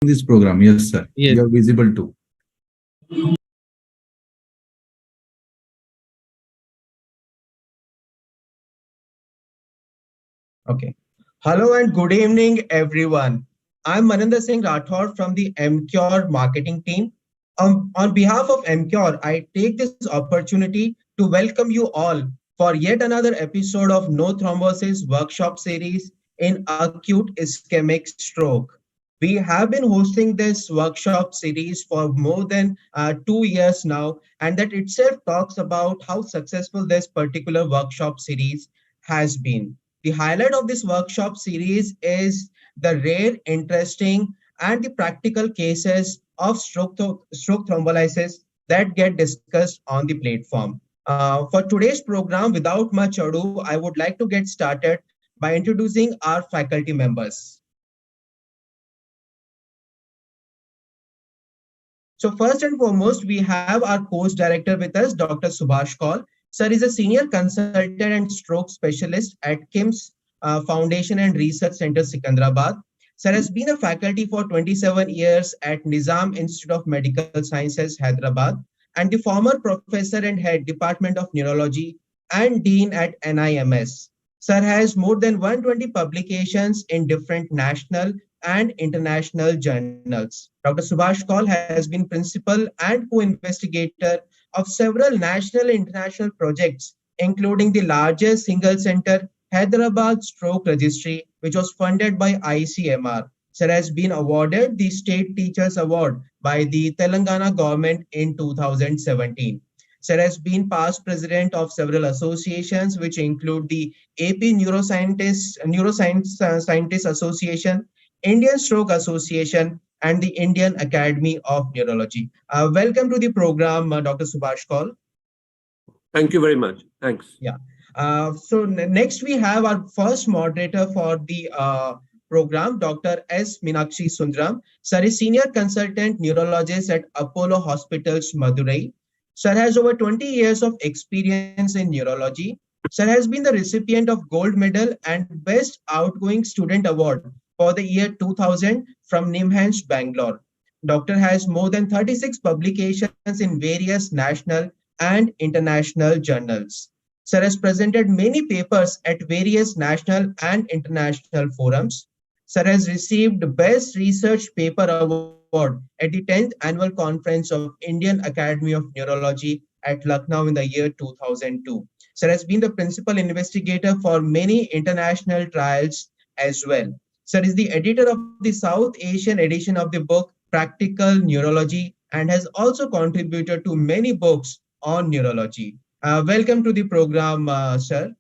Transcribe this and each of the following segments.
this program. Yes, sir. Yes. You are visible too. Okay. Hello and good evening, everyone. I'm Maninder Singh Rathod from the Emcure marketing team. On behalf of Emcure, I take this opportunity to welcome you all for yet another episode of No Thrombosis workshop series in acute ischemic stroke. We have been hosting this workshop series for more than 2 years now, and that itself talks about how successful this particular workshop series has been. The highlight of this workshop series is the rare, interesting, and the practical cases of stroke thrombolysis that get discussed on the platform. For today's program, without much ado, I would like to get started by introducing our faculty members. So first and foremost, we have our course director with us, Dr. Subhash Kaul. Sir is a senior consultant and stroke specialist at KIMS Foundation and Research Center, Secunderabad. Sir has been a faculty for 27 years at Nizam Institute of Medical Sciences, Hyderabad, and the former professor and head Department of Neurology and Dean at NIMS. Sir has more than 120 publications in different national and international journals. Dr. Subhash Kaul has been principal and co-investigator of several national and international projects, including the largest single center Hyderabad Stroke Registry, which was funded by ICMR. Sir has been awarded the State Teachers Award by the Telangana government in 2017. Sir has been past president of several associations, which include the AP Neuroscience Association, Indian Stroke Association, and the Indian Academy of Neurology. Welcome to the program, Dr. Subhash Kaul. Thank you very much. Thanks. Yeah. Next we have our first moderator for the program, Dr. S. Meenakshi Sundaram. Sir is senior consultant neurologist at Apollo Hospitals, Madurai. Sir has over 20 years of experience in neurology. Sir has been the recipient of Gold Medal and Best Outgoing Student Award for the year 2000 from NIMHANS, Bangalore. Doctor has more than 36 publications in various national and international journals. Sir has presented many papers at various national and international forums. Sir has received Best Research Paper Award at the 10th Annual Conference of Indian Academy of Neurology at Lucknow in the year 2002. Sir has been the principal investigator for many international trials as well. Sir is the editor of the South Asian edition of the book Practical Neurology and has also contributed to many books on neurology. Welcome to the program, sir.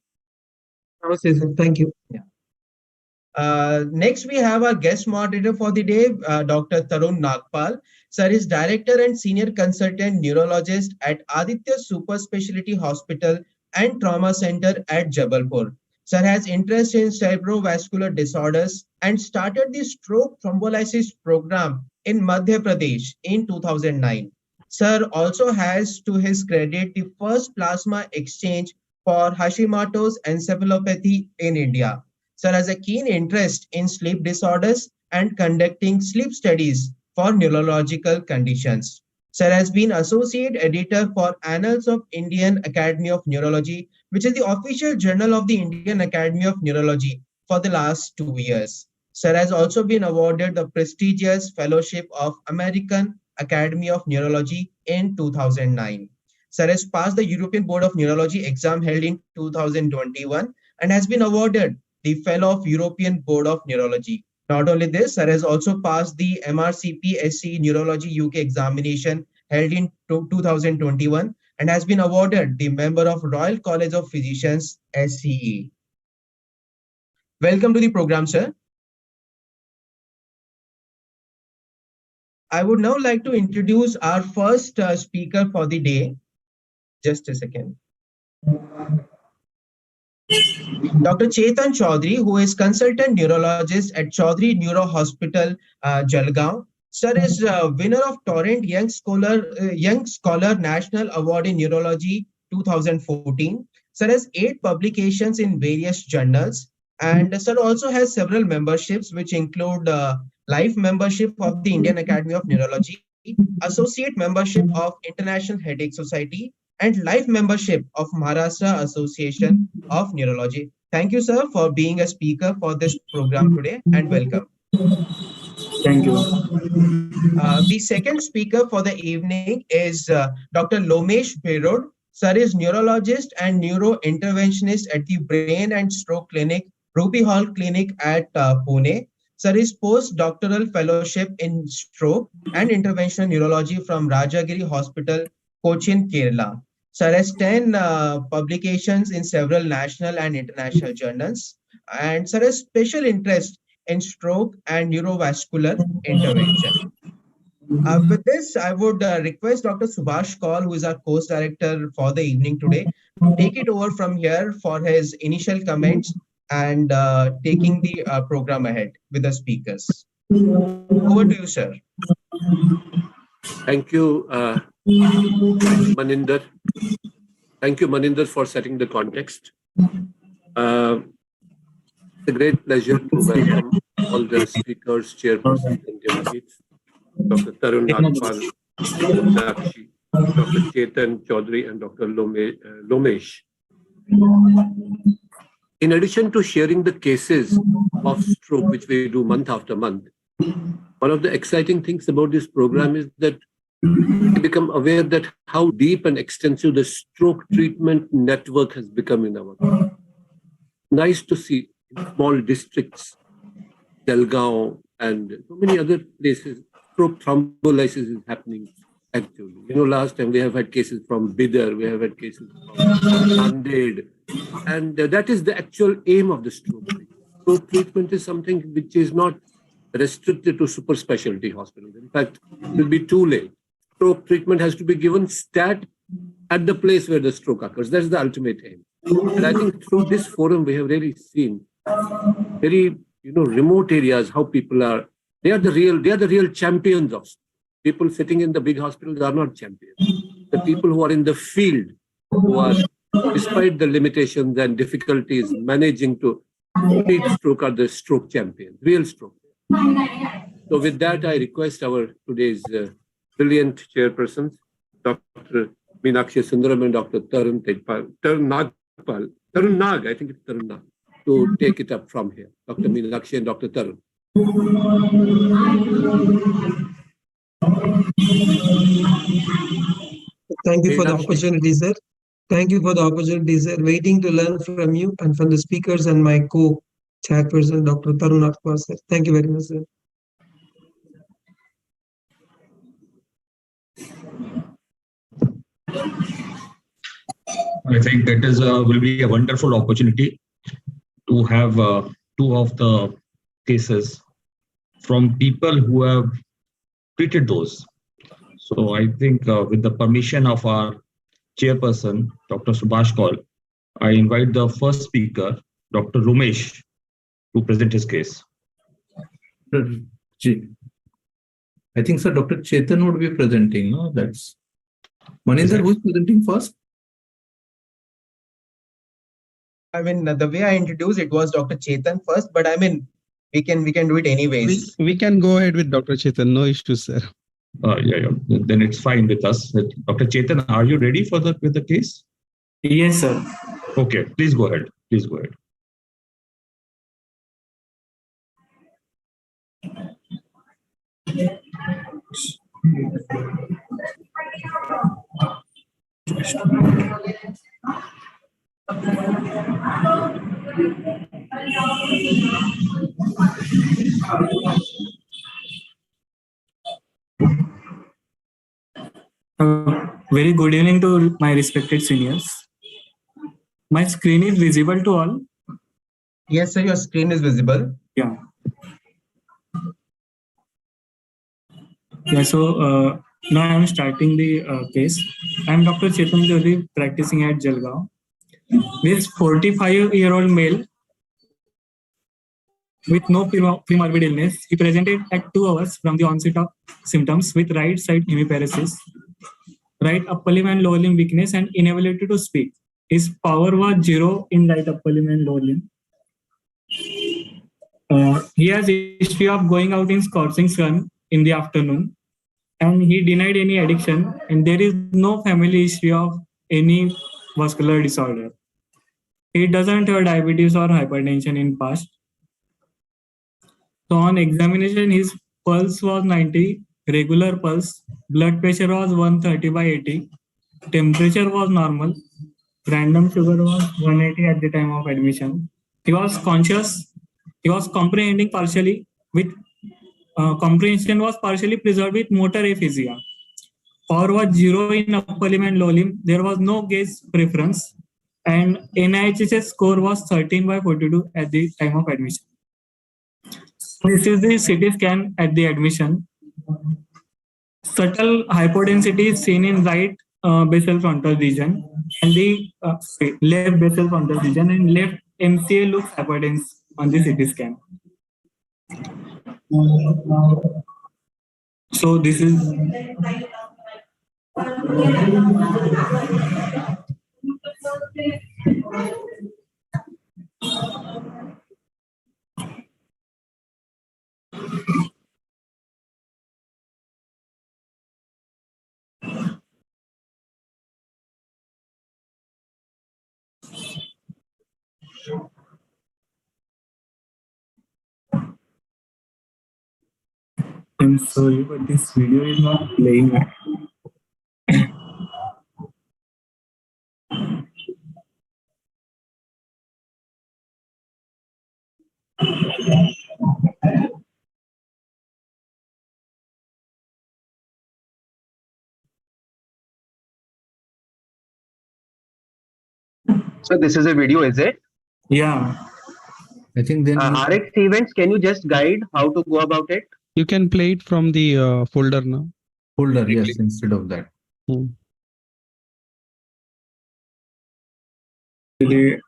Namaste, sir. Thank you. Yeah. Next, we have our guest moderator for the day, Dr. Tarun Nagpal. Sir is director and senior consultant neurologist at Aditya Super Specialty Hospital and Trauma Center at Jabalpur. Sir has interest in cerebrovascular disorders and started the stroke thrombolysis program in Madhya Pradesh in 2009. Sir also has to his credit the first plasma exchange for Hashimoto's encephalopathy in India. Sir has a keen interest in sleep disorders and conducting sleep studies for neurological conditions. Sir has been associate editor for Annals of Indian Academy of Neurology, which is the official journal of the Indian Academy of Neurology for the last 2 years. Sir has also been awarded the prestigious Fellowship of American Academy of Neurology in 2009. Sir has passed the European Board of Neurology exam held in 2021 and has been awarded the Fellow of European Board of Neurology. Not only this, Sir has also passed the MRCP-SC Neurology UK examination held in 2021 and has been awarded the member of Royal College of Physicians SCE. Welcome to the program, sir. I would now like to introduce our first speaker for the day. Just a second. Dr. Chetan Chaudhary, who is consultant neurologist at Chaudhary Neuro Hospital, Jalgaon. Sir is winner of Torrent Young Scholar National Award in Neurology 2014. Sir has 8 publications in various journals. And Sir also has several memberships, which include life membership of the Indian Academy of Neurology, associate membership of International Headache Society, and life membership of Maharashtra Association of Neurology. Thank you, sir, for being a speaker for this program today, and welcome. Thank you. The second speaker for the evening is Dr. Lomesh Berod. Sir is neurologist and neurointerventionist at the Brain and Stroke Clinic, Ruby Hall Clinic at Pune. Sir is postdoctoral fellowship in stroke and interventional neurology from Rajagiri Hospital, Cochin, Kerala. Sir has 10 publications in several national and international journals. And sir has special interest in stroke and neurovascular intervention. With this, I would request Dr. Subhash Kaul, who is our course director for the evening today, to take it over from here for his initial comments and taking the program ahead with the speakers. Over to you, sir. Thank you, Maninder. Thank you, Maninder, for setting the context. It's a great pleasure to welcome all the speakers, chairpersons, and delegates. Dr. Tarun Nagpal, Dr. Minakshi, Dr. Chetan Chaudhary, and Dr. Lomesh. In addition to sharing the cases of stroke, which we do month after month, one of the exciting things about this program is that we become aware that how deep and extensive the stroke treatment network has become in our country. Nice to see in small districts, Delgaon, and so many other places, stroke thrombolysis is happening actually. Last time we have had cases from Bidar, we have had cases from Nanded, and that is the actual aim of the stroke treatment. Stroke treatment is something which is not restricted to super specialty hospitals. In fact, it will be too late. Stroke treatment has to be given stat at the place where the stroke occurs. That's the ultimate aim. And I think through this forum, we have really seen very remote areas how people are. They are the real champions of people sitting in the big hospitals are not champions. The people who are in the field, who are, despite the limitations and difficulties, managing to treat stroke are the stroke champions, real stroke. So with that, I request our today's brilliant chairpersons, Dr. Minakshi Sundaram and Dr. Tarun Nag, I think it's Tarun Nag, to take it up from here. Dr. Minakshi and Dr. Tarun. Thank you for the opportunity, sir. Thank you for the opportunity, sir. Waiting to learn from you and from the speakers and my co-chairperson, Dr. Tarun Nagpal, sir. Thank you very much, sir. I think that will be a wonderful opportunity to have two of the cases from people who have treated those. So I think with the permission of our chairperson, Dr. Subhash Kaul, I invite the first speaker, Dr. Lomesh, to present his case. I think, sir, Dr. Chetan would be presenting. No, that's Maninder, who's presenting first? I mean, the way I introduced it was Dr. Chetan first, but I mean, we can do it anyways. We can go ahead with Dr. Chetan. No issues, sir. Yeah. Then it's fine with us. Dr. Chetan, are you ready with the case? Yes, sir. Okay, please go ahead. Very good evening to my respected seniors. My screen is visible to all? Yes, sir, your screen is visible. Yeah. So now I am starting the case. I am Dr. Chetan Chaudhary, practicing at Jalgaon. This 45-year-old male with no premorbid illness, he presented at 2 hours from the onset of symptoms with right side hemiparesis, right upper limb and lower limb weakness, and inability to speak. His power was 0 in right upper limb and lower limb. He has a history of going out in scorching sun in the afternoon, and he denied any addiction, and there is no family history of any vascular disorder. He doesn't have diabetes or hypertension in past. So on examination, his pulse was 90, regular pulse, blood pressure was 130 by 80, temperature was normal, random sugar was 180 at the time of admission. He was conscious, he was comprehending partially with comprehension was partially preserved with motor aphasia. Power was 0 in upper limb and lower limb. There was no gaze preference, and NIHSS score was 13 by 42 at the time of admission. This is the CT scan at the admission. Subtle hypodensity is seen in right basal frontal region and the left basal frontal region, and left MCA looks hyperdense on the CT scan. So this is I'm sorry, but this video is not playing. So this is a video, is it? Yeah. I think then RX events, can you just guide how to go about it? You can play it from the folder now. folder, yes, instead of that. The-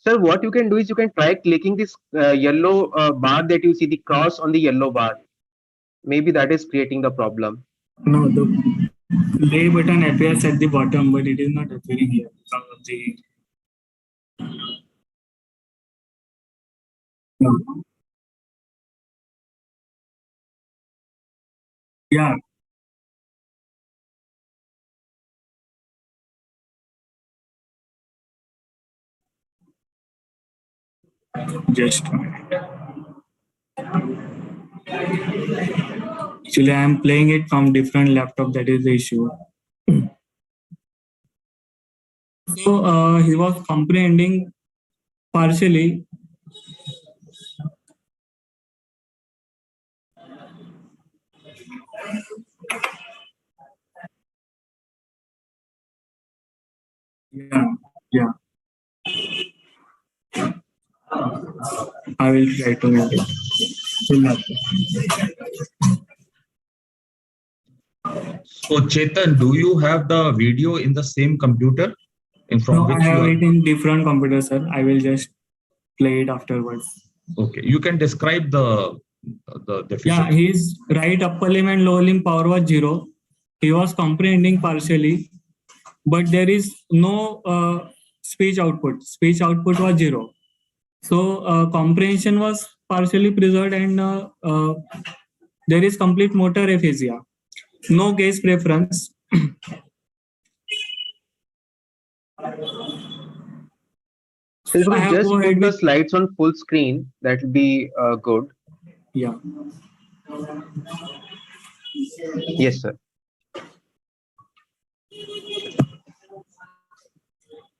Sir, what you can do is you can try clicking this yellow bar that you see, the cross on the yellow bar. Maybe that is creating the problem. No, the play button appears at the bottom, but it is not appearing here because of the. No. Yeah. Just a minute. Actually, I am playing it from different laptop. That is the issue. So he was comprehending partially. Yeah, yeah. I will try to make it. So Chetan, do you have the video in the same computer from No, which I have you are? it in different computers, sir. I will just play it afterwards. Okay, you can describe the Yeah, deficiency. his right upper limb and lower limb power was 0. He was comprehending partially, but there is no speech output. Speech output was 0. So comprehension was partially preserved, and there is complete motor aphasia. No gaze preference. So if you I could have just go ahead put the with slides on full screen, that will be good. yeah. Yes, sir.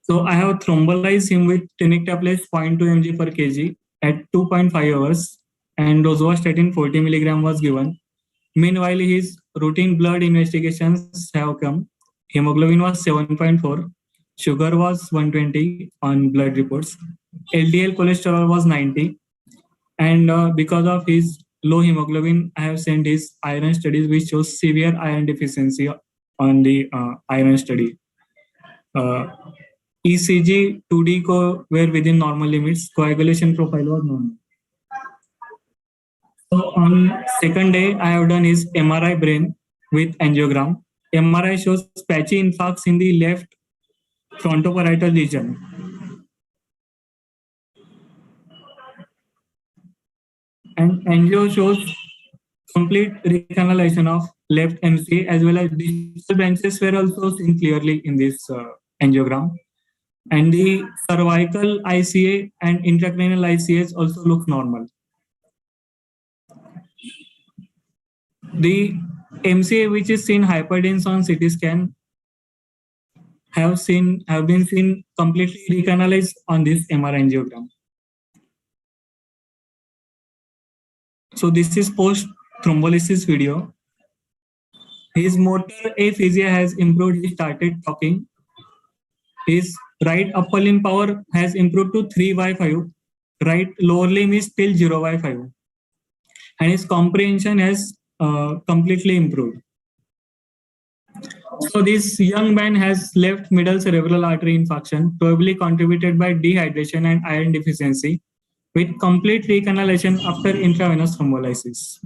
So I have thrombolized him with tenecteplase 0.2 mg per kg at 2.5 hours, and rosuvastatin 40 milligram was given. Meanwhile, his routine blood investigations have come. Hemoglobin was 7.4, sugar was 120 on blood reports, LDL cholesterol was 90, and because of his low hemoglobin, I have sent his iron studies, which shows severe iron deficiency on the iron study. Uh, ECG, 2D were within normal limits. Coagulation profile was normal. So on second day, I have done is MRI brain with angiogram. MRI shows patchy infarcts in the left frontoparietal region. And angio shows complete recanalization of left MC as well as distal branches were also seen clearly in this angiogram. And the cervical ICA and intracranial ICAs also look normal. The MCA which is seen hyperdense on CT scan have been seen completely recanalized on this MR angiogram. So this is post thrombolysis video. His motor aphasia has improved. He started talking. His right upper limb power has improved to 3/5. Right lower limb is still 0/5. And his comprehension has completely improved. So this young man has left middle cerebral artery infarction, probably contributed by dehydration and iron deficiency, with complete recanalization after intravenous thrombolysis.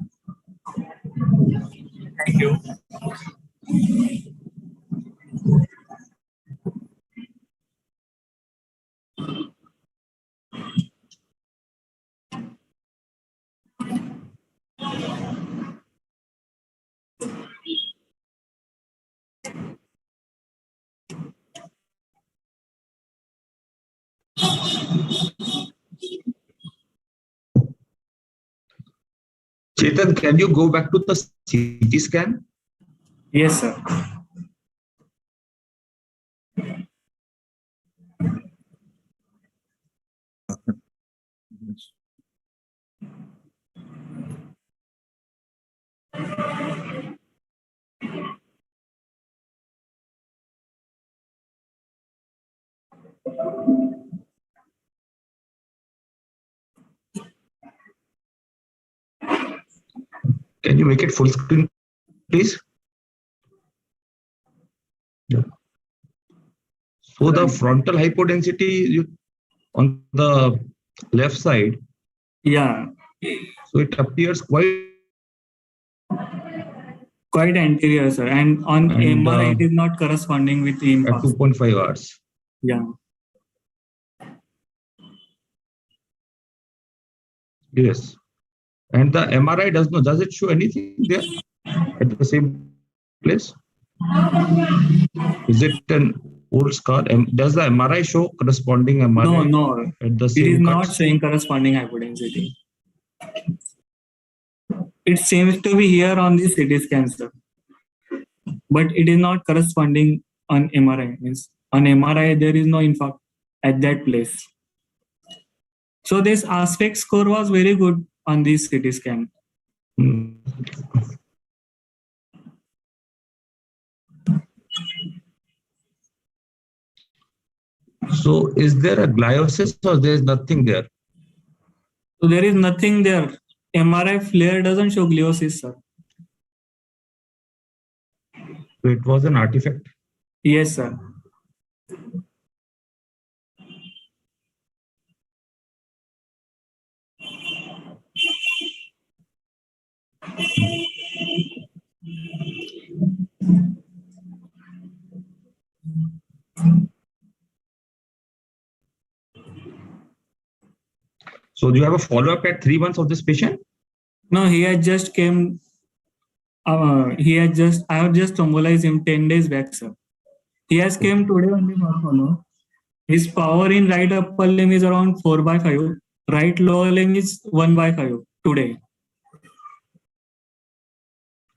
Thank you. Chetan, can you go back to the CT scan? Yes, sir. Can you make it full screen, please? Yeah. So the frontal hypodensity on the left side, Yeah, so it appears quite anterior, sir. And on And, MRI, it is not corresponding with the at infarct. 2.5 hours. Yeah. Yes. And the MRI does it show anything there at the same place? Is it an old scar? Does the MRI show corresponding MRI No. at the It is same not cuts? showing corresponding hypodensity. It seems to be here on the CT scan, sir. But it is not corresponding on MRI. Means on MRI, there is no infarct at that place. So this aspect score was very good on this CT scan. Hmm. So is there a gliosis or there is nothing there? So there is nothing there. MRI flare doesn't show gliosis, sir. So it was an artifact. Yes, sir. So do you have a follow-up at 3 months of this patient? No, he had just came. I have just thrombolized him 10 days back, sir. He has came today only for follow. His power in right upper limb is around 4/5. Right lower limb is 1/5 today.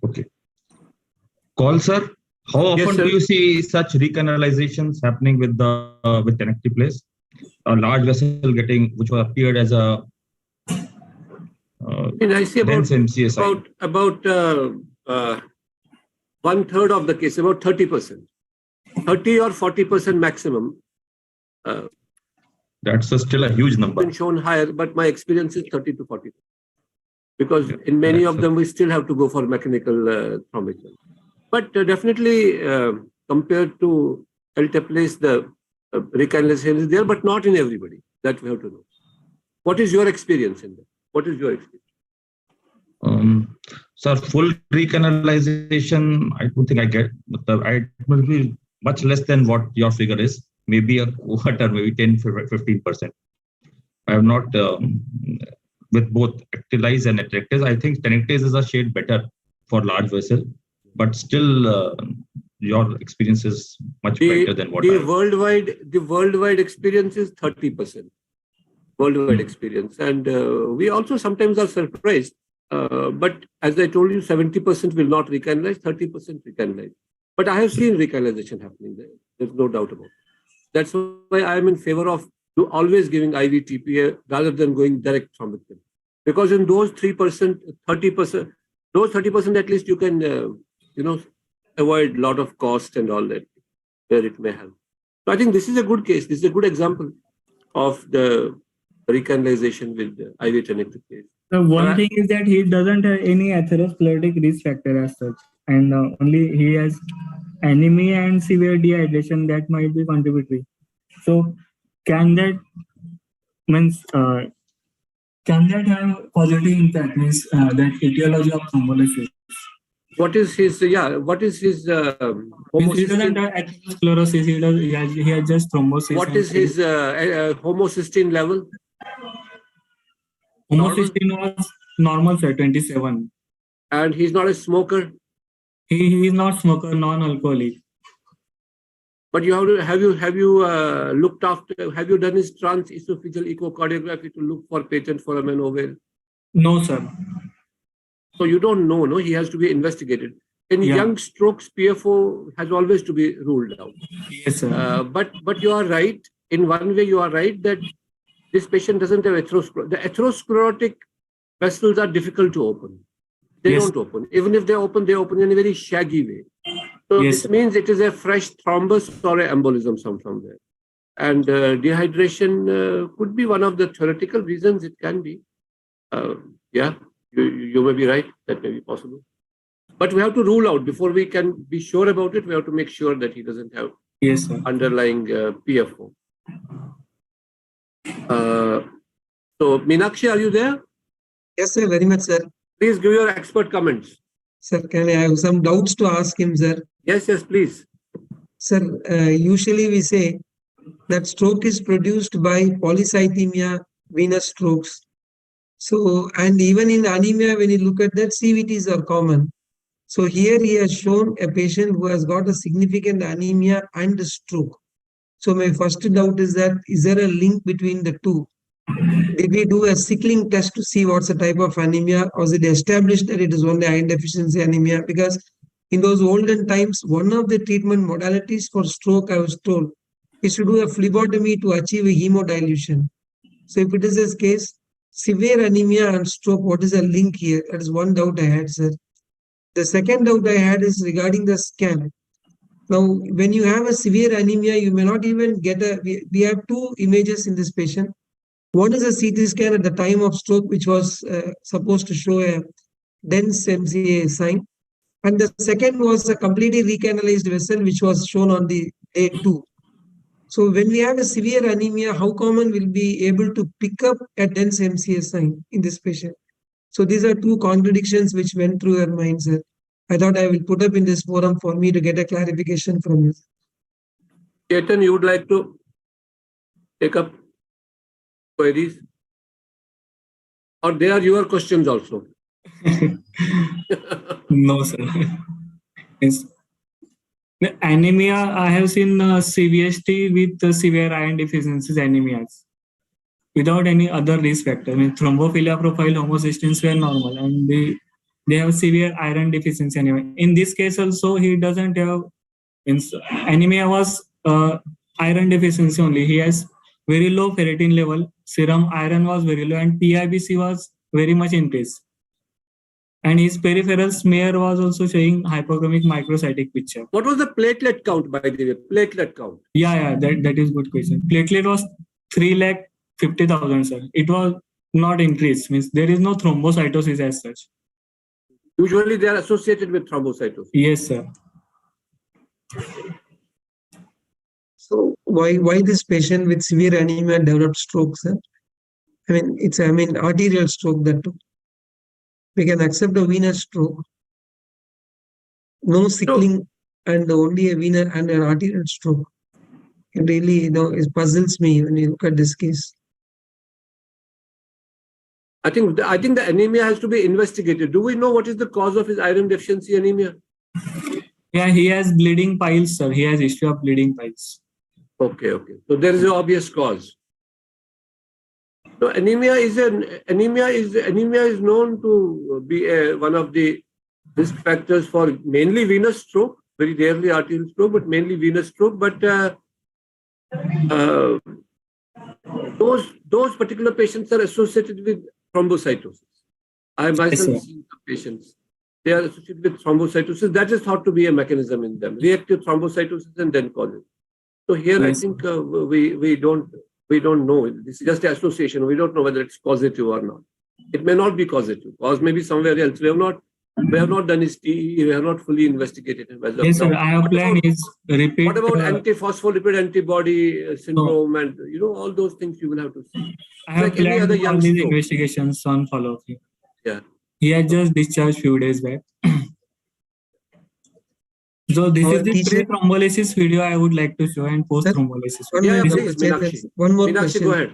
Okay. Call, sir. How often Yes, sir. do you see such recanalizations happening with an active place? A large vessel which was appeared as a I see dense MCA site. about 1/3 of the case, about 30%, 30 or 40% maximum. That's still a huge number. Been shown higher, but my experience is 30 to 40. Because Yeah, in many that's of them, we still have to go for mechanical thrombectomy. But definitely, compared to LTEPLACE, the recanalization is there, but not in everybody. That we have to know. What is your experience in that? What is your experience? Sir, full recanalization, I don't think I get. But it will be much less than what your figure is. Maybe a quarter, maybe 10-15%. I have not with both actinize and attractase. I think tenectase is a shade better for large vessel, but still your experience is much better than what the worldwide experience is 30%. Worldwide experience, and we also sometimes are surprised. But as I told you, 70% will not recanalize, 30% recanalize. But I have seen recanalization happening there. There's no doubt about it. That's why I am in favor of always giving IV TPA rather than going direct thrombectomy. Because in those 3%, 30%, those 30% at least you can, avoid a lot of cost and all that where it may help. So I think this is a good case. This is a good example of the recanalization with the IV tenectase. The one thing is that he doesn't have any atherosclerotic risk factor as such, and only he has anemia and severe dehydration that might be contributory. So can that have positive impact? Means that etiology of thrombolysis. What is his He doesn't have atherosclerosis. He has just thrombosis. What is his homocysteine level? Homocysteine was normal, sir, 27. And he's not a smoker? He is not smoker, non-alcoholic. But have you looked after, have you done his transesophageal echocardiography to look for patent foramen ovale? No, sir. So you don't know, no? He has to be investigated. In young strokes, PFO has always to be ruled out. Yes, sir. But you are right. In one way, you are right that this patient doesn't have atherosclerosis. The atherosclerotic vessels are difficult to open. They don't open. Even if they open in a very shaggy way. So this means it is a fresh thrombus or an embolism somewhere. And dehydration could be one of the theoretical reasons it can be. You may be right. That may be possible. But we have to rule out, before we can be sure about it, we have to make sure that he doesn't have underlying PFO. So, Meenakshi, are you there? Yes, sir, very much, sir. Please give your expert comments. Sir, can I have some doubts to ask him, sir? Yes, please. Sir, usually we say that stroke is produced by polycythemia, venous strokes. So, and even in anemia, when you look at that, CVTs are common. So here he has shown a patient who has got a significant anemia and a stroke. So my first doubt is that, is there a link between the two? Did we do a sickling test to see what's the type of anemia, or is it established that it is only iron deficiency anemia? Because in those olden times, one of the treatment modalities for stroke, I was told, is to do a phlebotomy to achieve a hemodilution. So if it is this case, severe anemia and stroke, what is the link here? That is one doubt I had, sir. The second doubt I had is regarding the scan. Now, when you have a severe anemia, you may not even get we have two images in this patient. One is a CT scan at the time of stroke, which was supposed to show a dense MCA sign. And the second was a completely recanalized vessel, which was shown on the day 2. So when we have a severe anemia, how common will be able to pick up a dense MCA sign in this patient? So these are two contradictions which went through your mind, sir. I thought I will put up in this forum for me to get a clarification from you. Ketan, you would like to take up queries? Or they are your questions also? No, sir. Yes. The anemia, I have seen CVST with severe iron deficiencies anemias without any other risk factor. I mean, thrombophilia profile, homocysteines were normal, and they have severe iron deficiency anemia. In this case also, he doesn't have anemia was iron deficiency only. He has very low ferritin level, serum iron was very low, and PIBC was very much increased. And his peripheral smear was also showing hypochromic microcytic picture. What was the platelet count, by the way? Platelet count? Yeah, that is good question. Platelet was 350,000, sir. It was not increased. Means there is no thrombocytosis as such. Usually they are associated with thrombocytosis. Yes, sir. So why this patient with severe anemia developed stroke, sir? I mean, it's arterial stroke that too. We can accept a venous stroke, no sickling, and only a venous and an arterial stroke. It really, it puzzles me when you look at this case. I think the anemia has to be investigated. Do we know what is the cause of his iron deficiency anemia? Yeah, he has bleeding piles, sir. He has issue of bleeding piles. Okay. So there is an obvious cause. So anemia is known to be one of the risk factors for mainly venous stroke, very rarely arterial stroke, but mainly venous stroke. But those particular patients are associated with thrombocytosis. I myself Yes, seen some patients. They are associated with thrombocytosis. That is thought to be a mechanism in them, reactive thrombocytosis and then causes. So here, yes, I think we don't know. This is just an association. We don't know whether it's causative or not. It may not be causative, or maybe somewhere else. We have not done his TE. We have not fully investigated it. yes, sir. I have planned is repeat. What about antiphospholipid antibody syndrome and all those things you will have to see. I have Like any planned other all young these stroke. investigations on follow-up. Yeah. He had just discharged few days back. So this Our is the teacher- pre-thrombolysis video I would like to show and post-thrombolysis One video. Yeah, minute, please, Dr. Meenakshi. Chetan. One more Meenakshi, question. go ahead.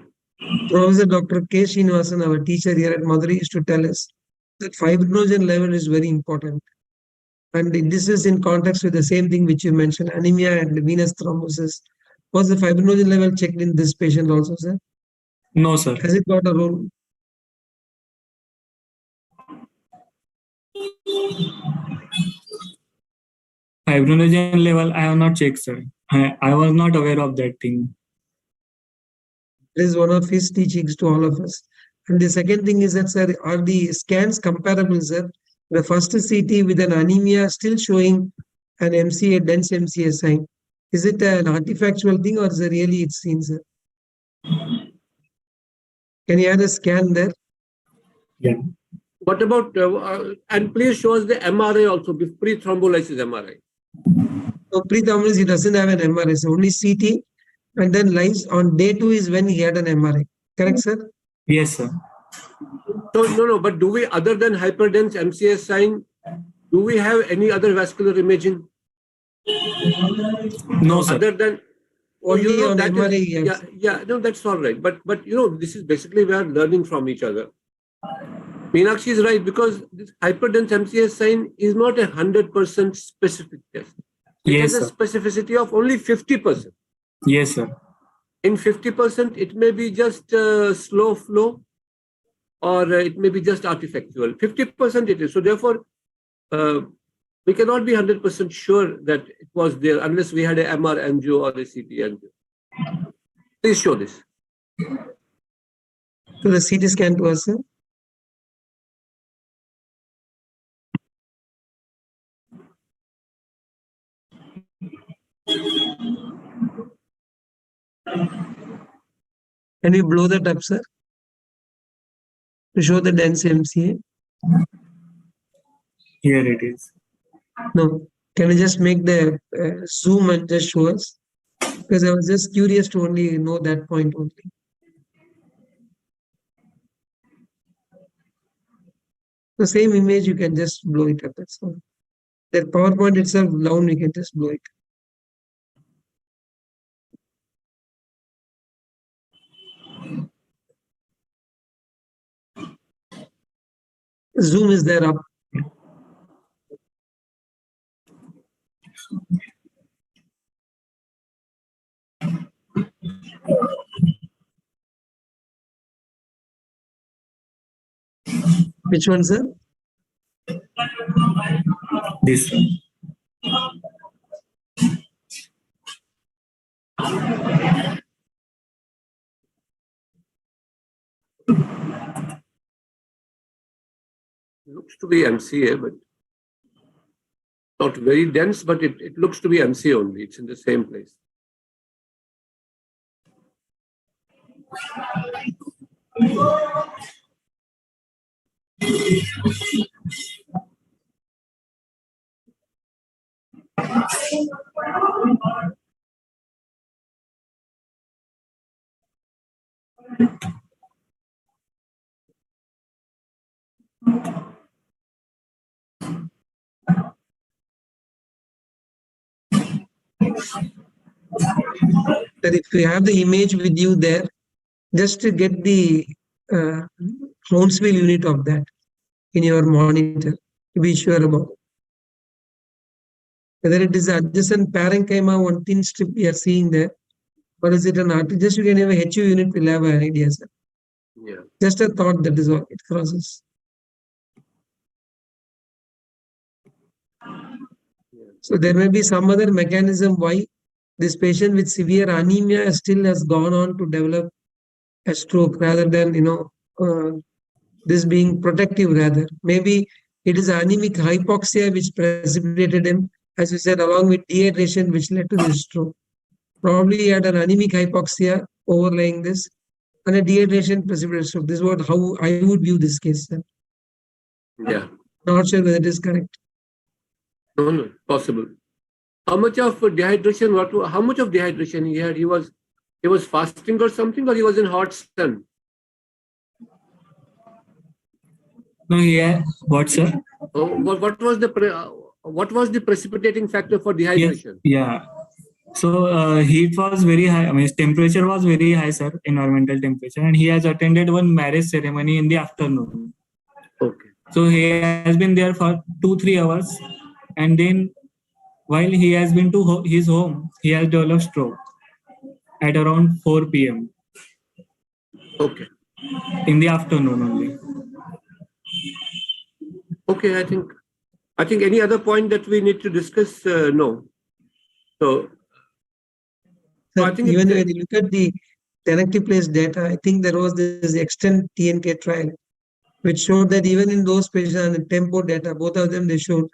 Professor Dr. K. Srinivasan, our teacher here at Madurai, used to tell us that fibrinogen level is very important. And this is in context with the same thing which you mentioned, anemia and venous thrombosis. Was the fibrinogen level checked in this patient also, sir? No, sir. Has it got a role? Fibrinogen level I have not checked, sir. I was not aware of that thing. It is one of his teachings to all of us. And the second thing is that, sir, are the scans comparable, sir? The first CT with an anemia still showing an MCA, dense MCA sign. Is it an artifactual thing or is it really it's seen, sir? Can you add a scan there? Yeah. What about, and please show us the MRI also, pre-thrombolysis MRI. So pre-thrombolysis, he doesn't have an MRI, it's only CT. And then lies on day 2 is when he had an MRI. Correct, sir? Yes, sir. So, no, but do we, other than hyperdense MCS sign, do we have any other vascular imaging? No, sir. Other than, Only on that MRI, is, yes. yeah, no, that's all right. But this is basically we are learning from each other. Meenakshi is right because this hyperdense MCS sign is not 100% specific test. It Yes, has a sir. specificity of only 50%. Yes, sir. In 50%, it may be just slow flow or it may be just artifactual. 50% it is. So therefore, we cannot be 100% sure that it was there unless we had a MR angio or a CT angio. Please show this. So the CT scan to us, sir. Can you blow that up, sir? To show the dense MCA? Here it is. No. Can you just make the zoom and just show us? Because I was just curious to only know that point only. The same image, you can just blow it up. That's all. That PowerPoint itself down, we can just blow it. Zoom is there up. Which one, sir? This one. Looks to be MCA, but not very dense, but it looks to be MCA only. It's in the same place. That if you have the image with you there, just to get the Brownsville unit of that in your monitor to be sure about it. Whether it is adjacent parenchyma, one thin strip we are seeing there, or is it an artery? Just you can have a HU unit, will have an idea, sir. Yeah. Just a thought, that is what it crosses. So there may be some other mechanism why this patient with severe anemia still has gone on to develop a stroke rather than, this being protective rather. Maybe it is anemic hypoxia which precipitated him, as you said, along with dehydration which led to this stroke. Probably he had an anemic hypoxia overlaying this and a dehydration precipitated stroke. This is what how I would view this case, sir. Yeah. Not sure whether it is correct. No, possible. How much of dehydration? How much of dehydration he had? He was fasting or something, or he was in hot sun? No, yeah. What, sir? Oh, what was the precipitating factor for Yes. dehydration? Yeah. So heat was very high. I mean, his temperature was very high, sir, environmental temperature, and he has attended one marriage ceremony in the afternoon. Okay. So he has been there for 2-3 hours, and then while he has been to his home, he has developed stroke at around 4 p.m. Okay. in the afternoon only. Okay. I think any other point that we need to discuss? No. So Sir, I think even when you look at the tenactive place data, I think there was this extend TNK trial, which showed that even in those patients and the tempo data, both of them, they showed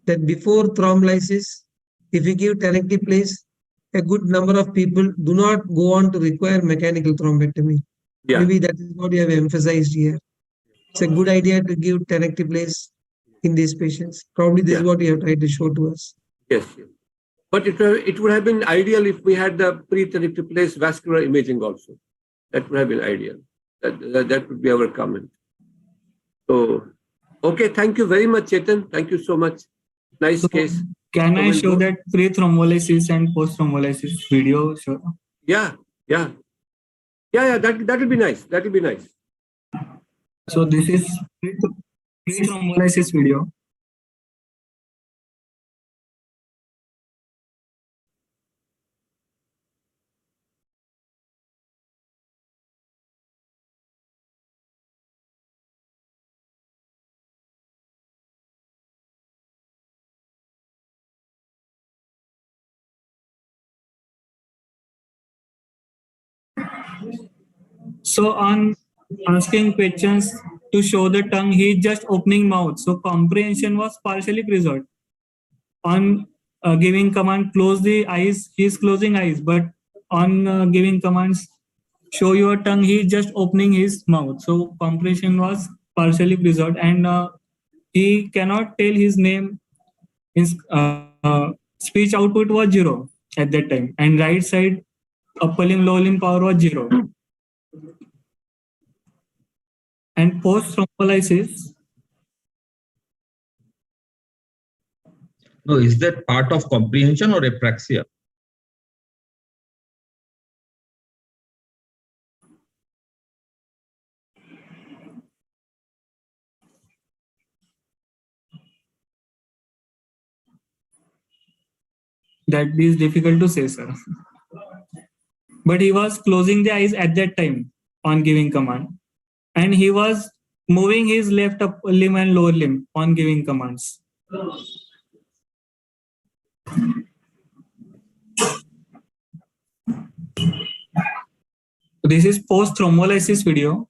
that before thrombolysis, if you give tenactive place, a good number of people do not go on to require mechanical thrombectomy. yeah. Maybe that is what you have emphasized here. It's a good idea to give tenactive place in these patients. Probably this is what you have tried to show to us. Yes. But it would have been ideal if we had the pre-tenactive place vascular imaging also. That would have been ideal. That would be our comment. So, okay, thank you very much, Chetan. Thank you so much. Nice So case. can So I we'll show go- that pre-thrombolysis and post-thrombolysis video? Sure. Yeah. That will be nice. That will be nice. So this is pre-thrombolysis video. So on asking questions to show the tongue, he is just opening mouth. So comprehension was partially preserved. On giving command, close the eyes, he is closing eyes. But on giving commands, show your tongue, he is just opening his mouth. So comprehension was partially preserved, and he cannot tell his name. His speech output was 0 at that time, and right side upper limb, lower limb power was 0. And post thrombolysis, No, is that part of comprehension or apraxia? that is difficult to say, sir. But he was closing the eyes at that time on giving command, and he was moving his left upper limb and lower limb on giving commands. This is post thrombolysis video.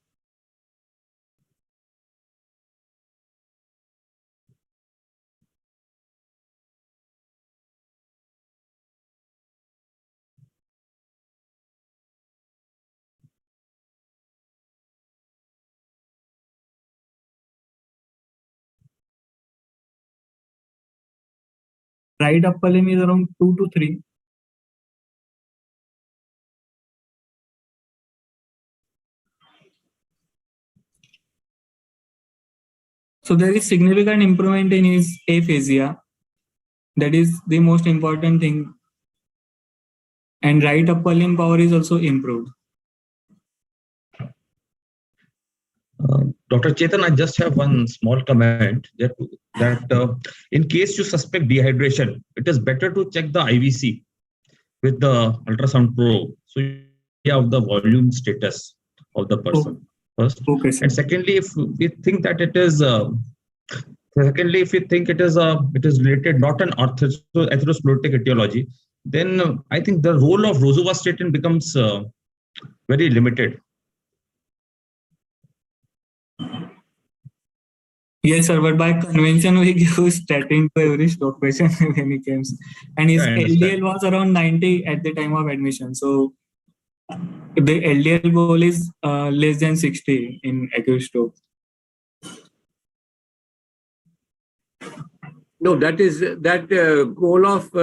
Right upper limb is around 2 to 3. So there is significant improvement in his aphasia. That is the most important thing. And right upper limb power is also improved. Dr. Chetan, I just have one small comment that in case you suspect dehydration, it is better to check the IVC with the ultrasound probe. So you have the volume status of the person first. Okay, sir. And secondly, if we think that it is it is related not an atherosclerotic etiology, then I think the role of rosuvastatin becomes very limited. Yes, sir. But by convention, we give statin to every stroke patient when he comes. And his Yeah, I understand. LDL was around 90 at the time of admission. So the LDL goal is less than 60 in acute stroke. No, that goal of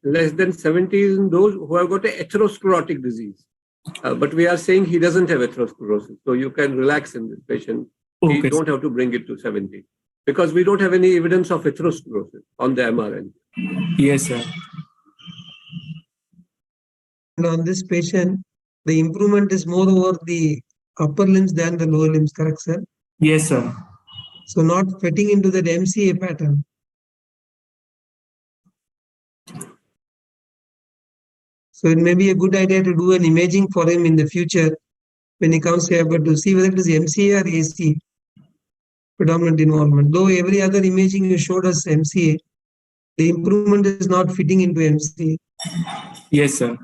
less than 70 is in those who have got an atherosclerotic disease. But we are saying he doesn't have atherosclerosis. So you can relax in this patient. We Okay. don't have to bring it to 70 because we don't have any evidence of atherosclerosis on the MRN. Yes, sir. And on this patient, the improvement is more over the upper limbs than the lower limbs, correct, sir? Yes, sir. So not fitting into that MCA pattern. So it may be a good idea to do an imaging for him in the future when he comes here, but to see whether it is MCA or AC, predominant involvement. Though every other imaging you showed us MCA, the improvement is not fitting into MCA. Yes, sir.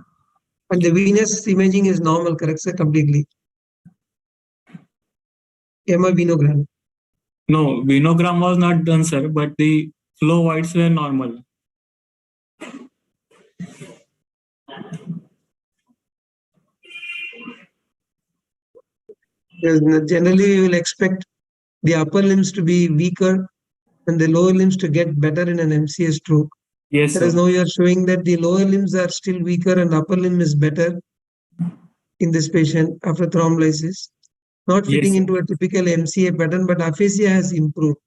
And the venous imaging is normal, correct, sir, completely. MR venogram. No, venogram was not done, sir, but the flow voids were normal. Because generally, we will expect the upper limbs to be weaker and the lower limbs to get better in an MCA stroke. Yes, Whereas sir. now you are showing that the lower limbs are still weaker and upper limb is better in this patient after thrombolysis. Not Yes, fitting sir. into a typical MCA pattern, but aphasia has improved.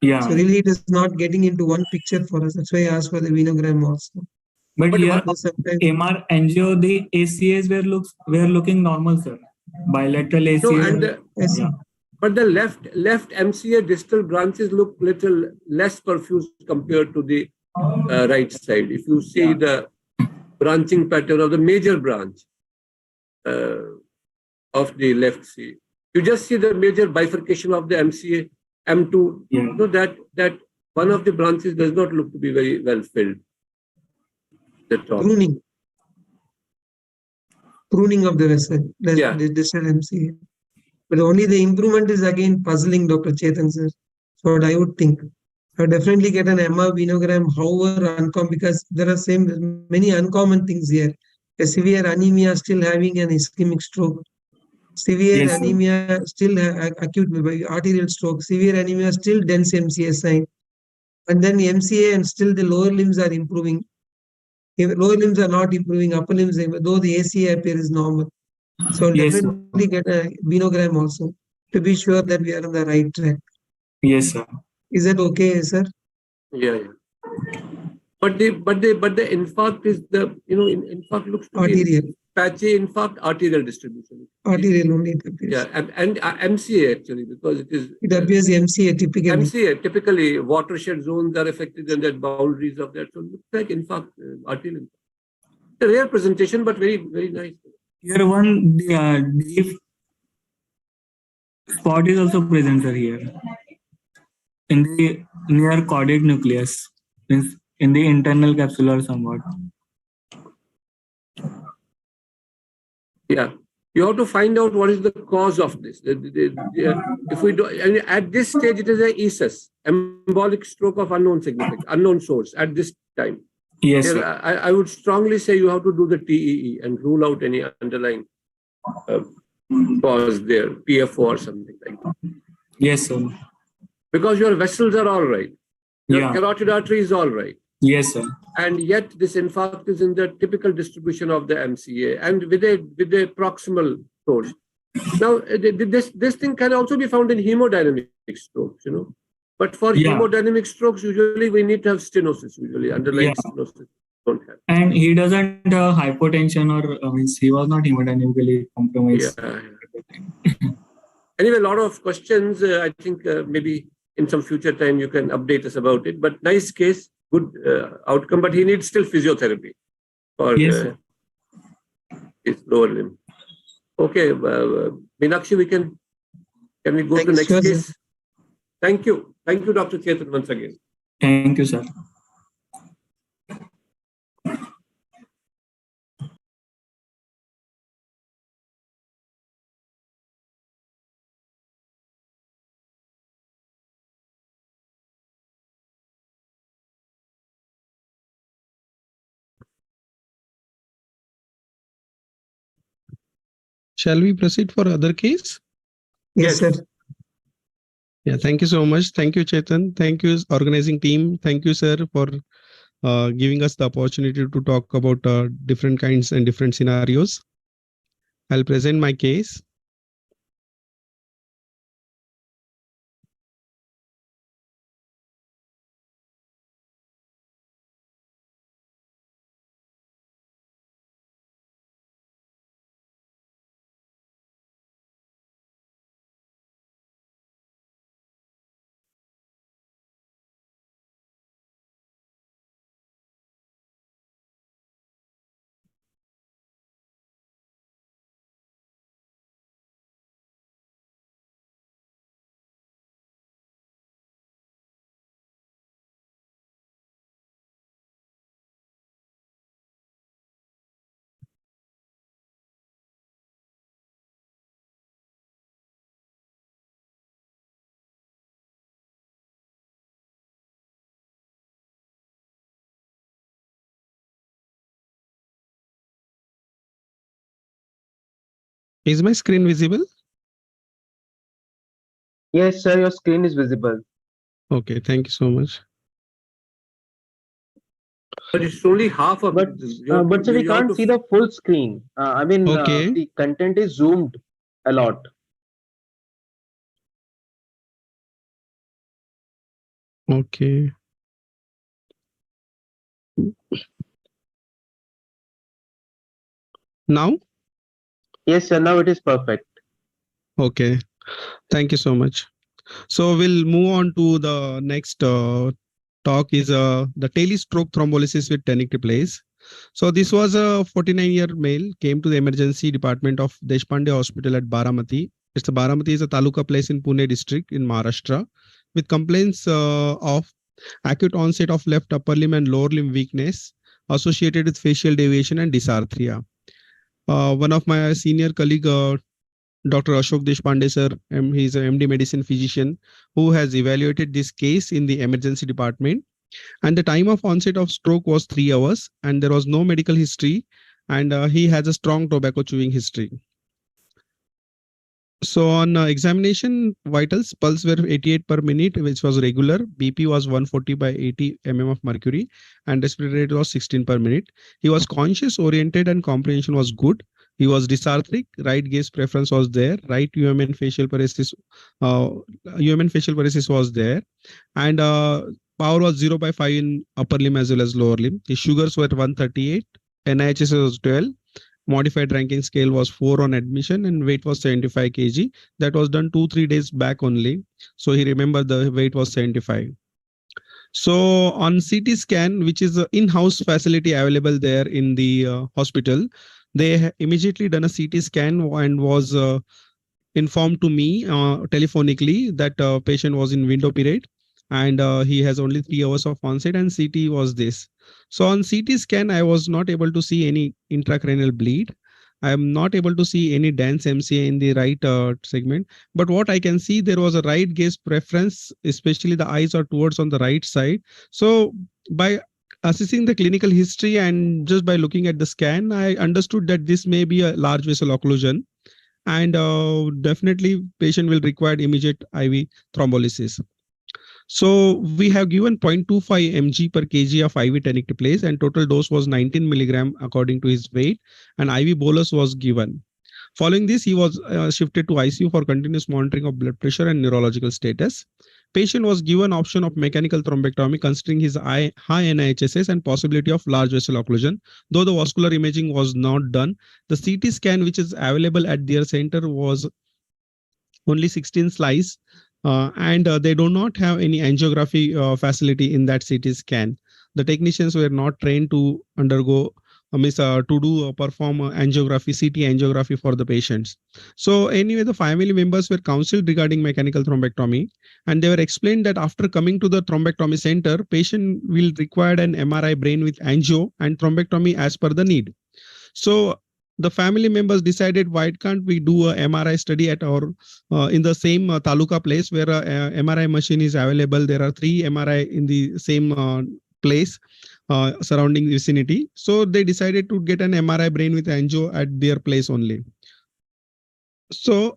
Yeah. So really, it is not getting into one picture for us. That's why I asked for the venogram also. But But here, So sometimes MR angio, the ACAs were looking normal, sir. Bilateral No, ACA. and I see. Yeah. but the left MCA distal branches look little less perfused compared to the right side. If you see the branching pattern of the major branch of the left C, you just see the major bifurcation of the MCA M2. Yeah. You know that one of the branches does not look to be very well filled. The top. Pruning of the vessel, Yeah. the distal MCA. But only the improvement is again puzzling Dr. Chetan, sir. So what I would think. I would definitely get an MR venogram, however uncommon, because there are many uncommon things here. A severe anemia still having an ischemic stroke. Severe Yes, sir. anemia still acute arterial stroke. Severe anemia still dense MCA sign. And then MCA and still the lower limbs are improving. If lower limbs are not improving, upper limbs, though the ACA appear is normal. So I'll Yes, sir. definitely get a venogram also to be sure that we are on the right track. Yes, sir. Is that okay, sir? Yeah. But the infarct is the infarct looks to Arterial. be patchy infarct arterial distribution. Arterial only it appears. Yeah, and MCA actually because it is. It appears MCA typically. MCA typically watershed zones are affected and that boundaries of that. So it looks like infarct arterial. It's a rare presentation, but very very nice. Here one deep spot is also present, sir, here in the near caudate nucleus, means in the internal capsular somewhat. Yeah, you have to find out what is the cause of this. If we do, at this stage, it is a ESUS, embolic stroke of unknown significance, unknown source at this time. Yes, Here, sir. I would strongly say you have to do the TEE and rule out any underlying cause there, PFO or something like that. Yes, sir. Because your vessels are all right. Your Yeah. carotid artery is all right. Yes, sir. And yet this infarct is in the typical distribution of the MCA and with a proximal source. Now, this thing can also be found in hemodynamic strokes, But for Yeah. hemodynamic strokes, usually we need to have stenosis, usually underlying Yeah. stenosis. Don't have. And he doesn't hypotension or means he was not hemodynamically compromised. Yeah. Anyway, a lot of questions. I think maybe in some future time you can update us about it. But nice case, good outcome. But he needs still physiotherapy for Yes, sir. his lower limb. Okay, Meenakshi, can we go to the next Sure, sir. case? Thank you. Thank you, Dr. Chetan, once again. Thank you, sir. Shall we proceed for other case? Yes, Yes. sir. Yeah, thank you so much. Thank you, Chetan. Thank you, organizing team. Thank you, sir, for giving us the opportunity to talk about different kinds and different scenarios. I'll present my case. Is my screen visible? Yes, sir, your screen is visible. Okay, thank you so much. But it's only half of But it. but sir, we You have can't to see the full screen. I mean, Okay. the content is zoomed a lot. Okay. Now? Yes, sir, now it is perfect. Okay. Thank you so much. So we'll move on to the next talk is the daily stroke thrombolysis with tenic replace. So this was a 49-year male came to the emergency department of Deshpande Hospital at Baramati. It's the Baramati is a taluka place in Pune district in Maharashtra with complaints of acute onset of left upper limb and lower limb weakness associated with facial deviation and dysarthria. One of my senior colleague, Dr. Ashok Deshpande sir, he's an MD medicine physician who has evaluated this case in the emergency department. And the time of onset of stroke was 3 hours, and there was no medical history, and he has a strong tobacco chewing history. So on examination vitals, pulse were 88 per minute, which was regular. BP was 140 by 80 mm of mercury, and respiratory rate was 16 per minute. He was conscious, oriented, and comprehension was good. He was dysarthric. Right gaze preference was there. Right UMN facial paresis was there, and power was 0 by 5 in upper limb as well as lower limb. His sugars were 138. NIHS was 12. Modified ranking scale was 4 on admission, and weight was 75 kg. That was done 2-3 days back only. So he remembered the weight was 75. So on CT scan, which is an in-house facility available there in the hospital, they immediately done a CT scan and was informed to me telephonically that patient was in window period and he has only 3 hours of onset and CT was this. So on CT scan, I was not able to see any intracranial bleed. I am not able to see any dense MCA in the right segment. But what I can see, there was a right gaze preference, especially the eyes are towards on the right side. So by assessing the clinical history and just by looking at the scan, I understood that this may be a large vessel occlusion and definitely patient will require immediate IV thrombolysis. So we have given 0.25 mg per kg of IV tenecteplase and total dose was 19 milligram according to his weight and IV bolus was given. Following this, he was shifted to ICU for continuous monitoring of blood pressure and neurological status. Patient was given option of mechanical thrombectomy considering his high NIHSS and possibility of large vessel occlusion. Though the vascular imaging was not done, the CT scan which is available at their center was only 16 slice, and they do not have any angiography facility in that CT scan. The technicians were not trained to undergo perform angiography, CT angiography for the patients. So anyway, the family members were counseled regarding mechanical thrombectomy, and they were explained that after coming to the thrombectomy center, patient will require an MRI brain with angio and thrombectomy as per the need. So the family members decided, why can't we do a MRI study at our in the same taluka place where a MRI machine is available. There are 3 MRI in the same place surrounding vicinity. So they decided to get an MRI brain with angio at their place only. So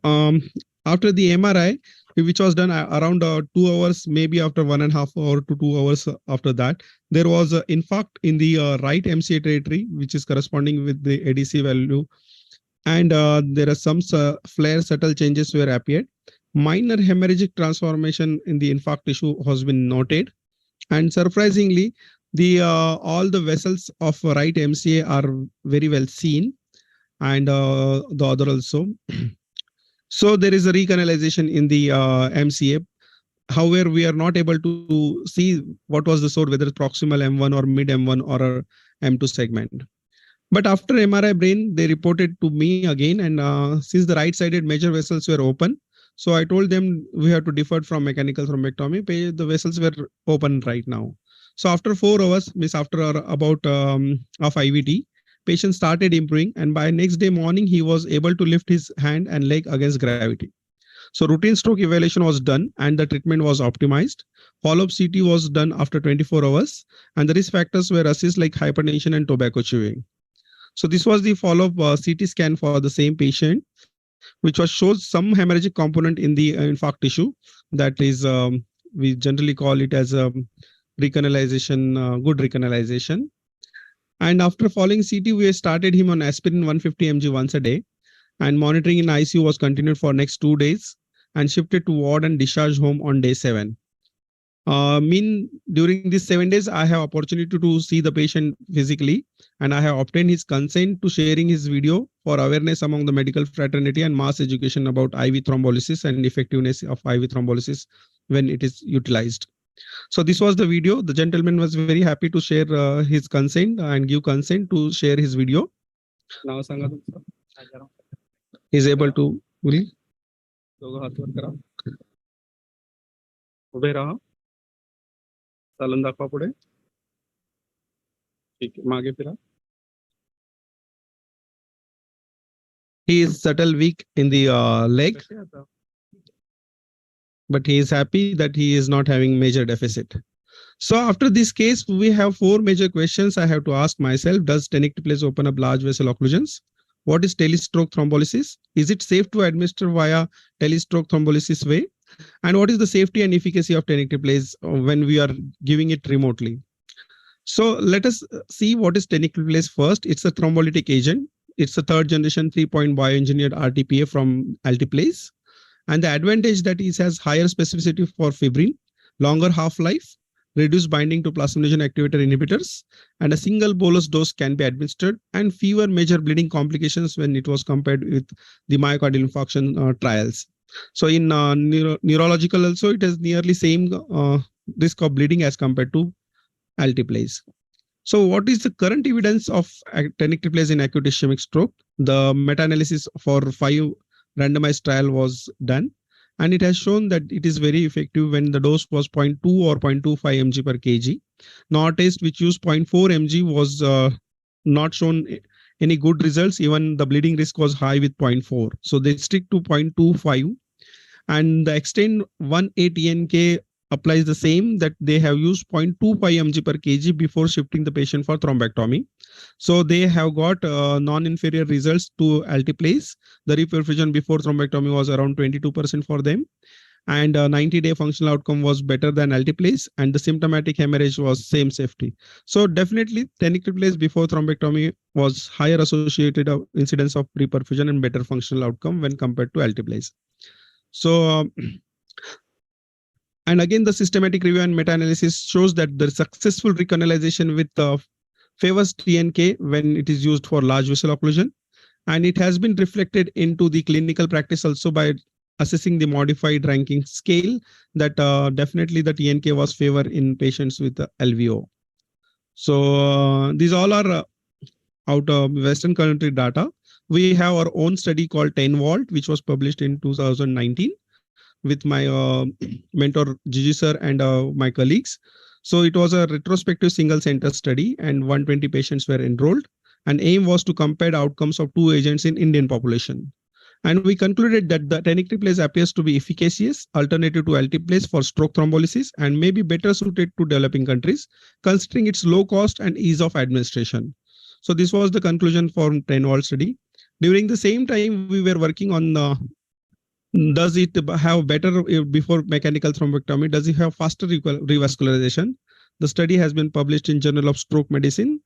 after the MRI, which was done around 2 hours, maybe after 1.5 hour to 2 hours after that, there was infarct in the right MCA territory, which is corresponding with the ADC value. And there are some flare subtle changes were appeared. Minor hemorrhagic transformation in the infarct tissue has been noted. And surprisingly, the all the vessels of right MCA are very well seen, and the other also. So there is a recanalization in the MCA. However, we are not able to see what was the source, whether it's proximal M1 or mid M1 or a M2 segment. But after MRI brain, they reported to me again, and since the right-sided major vessels were open, so I told them we have to defer from mechanical thrombectomy. The vessels were open right now. So after 4 hours, means after about of IVT, patient started improving, and by next day morning, he was able to lift his hand and leg against gravity. So routine stroke evaluation was done and the treatment was optimized. Follow-up CT was done after 24 hours, and the risk factors were assessed like hypertension and tobacco chewing. So this was the follow-up CT scan for the same patient, which was shows some hemorrhagic component in the infarct tissue. That is, we generally call it as a recanalization, good recanalization. And after following CT, we started him on aspirin 150 mg once a day, and monitoring in ICU was continued for next 2 days and shifted to ward and discharged home on day 7. During these 7 days, I have opportunity to see the patient physically, and I have obtained his consent to sharing his video for awareness among the medical fraternity and mass education about IV thrombolysis and effectiveness of IV thrombolysis when it is utilized. So this was the video. The gentleman was very happy to share his consent and give consent to share his video. Now is able to really उभे राहा चालून दाखवा पुढे ठीक आहे मागे फिरा he is subtle weak in the leg, but he is happy that he is not having major deficit. So after this case, we have 4 major questions I have to ask myself. Does tenecteplase open up large vessel occlusions? What is telestroke thrombolysis? Is it safe to administer via telestroke thrombolysis way? And what is the safety and efficacy of tenecteplase when we are giving it remotely? So let us see what is tenecteplase first. It's a thrombolytic agent. It's a 3rd generation 3-point bioengineered RTPA from Altiplase. And the advantage that it has higher specificity for fibrin, longer half-life, reduced binding to plasminogen activator inhibitors, and a single bolus dose can be administered, and fewer major bleeding complications when it was compared with the myocardial infarction trials. So in neurological also, it has nearly same risk of bleeding as compared to Altiplase. So what is the current evidence of tenecteplase in acute ischemic stroke? The meta-analysis for 5 randomized trial was done, and it has shown that it is very effective when the dose was 0.2 or 0.25 mg per kg. Nortest, which used 0.4 mg, was not shown any good results. Even the bleeding risk was high with 0.4. So they stick to 0.25. And the Extend 1-ATNK applies the same, that they have used 0.25 mg per kg before shifting the patient for thrombectomy. So they have got non-inferior results to Altiplase. The reperfusion before thrombectomy was around 22% for them. And 90-day functional outcome was better than Altiplase, and the symptomatic hemorrhage was same safety. So definitely tenecteplase before thrombectomy was higher associated incidence of reperfusion and better functional outcome when compared to Altiplase. So And again, the systematic review and meta-analysis shows that the successful recanalization with favors TNK when it is used for large vessel occlusion. And it has been reflected into the clinical practice also by assessing the modified ranking scale that definitely the TNK was favor in patients with LVO. So these all are out of Western country data. We have our own study called 10 Volt, which was published in 2019 with my mentor Gigi sir and my colleagues. So it was a retrospective single center study and 120 patients were enrolled. And aim was to compare the outcomes of two agents in Indian population. And we concluded that the tenecteplase appears to be efficacious alternative to alteplase for stroke thrombolysis and may be better suited to developing countries, considering its low cost and ease of administration. So this was the conclusion from 10 Volt study. During the same time, we were working on does it have better before mechanical thrombectomy? Does it have faster revascularization? The study has been published in Journal of Stroke Medicine.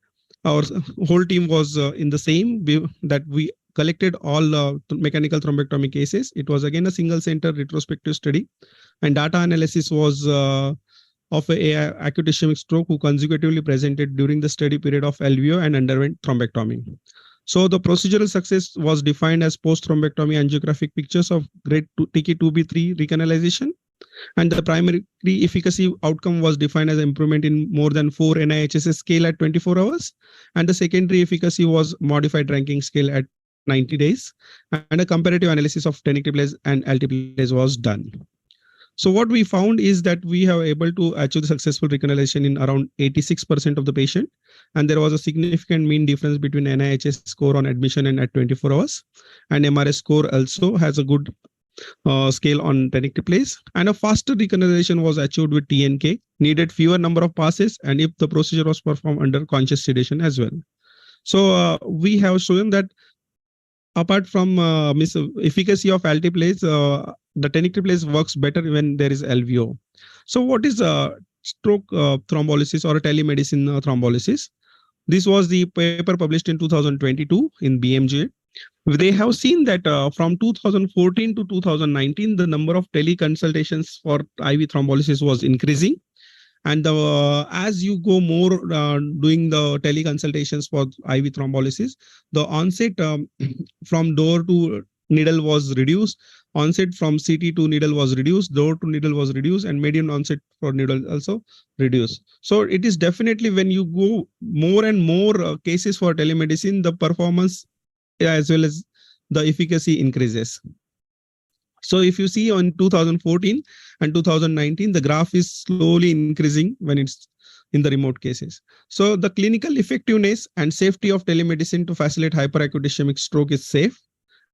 Our whole team was in the same that we collected all mechanical thrombectomy cases. It was again a single center retrospective study, and data analysis was of a acute ischemic stroke who consecutively presented during the study period of LVO and underwent thrombectomy. So the procedural success was defined as post-thrombectomy angiographic pictures of grade TK2B3 recanalization. And the primary efficacy outcome was defined as improvement in more than 4 NIHSS scale at 24 hours. And the secondary efficacy was modified ranking scale at 90 days. And a comparative analysis of tenecteplase and alteplase was done. So what we found is that we have able to achieve the successful recanalization in around 86% of the patient. And there was a significant mean difference between NIHS score on admission and at 24 hours. And MRS score also has a good scale on tenecteplase. And a faster recanalization was achieved with TNK, needed fewer number of passes, and if the procedure was performed under conscious sedation as well. So we have shown that apart from efficacy of alteplase, the tenecteplase works better when there is LVO. So what is stroke thrombolysis or telemedicine thrombolysis? This was the paper published in 2022 in BMJ. They have seen that from 2014 to 2019, the number of teleconsultations for IV thrombolysis was increasing. And as you go more doing the teleconsultations for IV thrombolysis, the onset from door to needle was reduced, onset from CT to needle was reduced, door to needle was reduced, and median onset for needle also reduced. So it is definitely when you go more and more cases for telemedicine, the performance as well as the efficacy increases. So if you see on 2014 and 2019, the graph is slowly increasing when it's in the remote cases. So the clinical effectiveness and safety of telemedicine to facilitate hyperacute ischemic stroke is safe.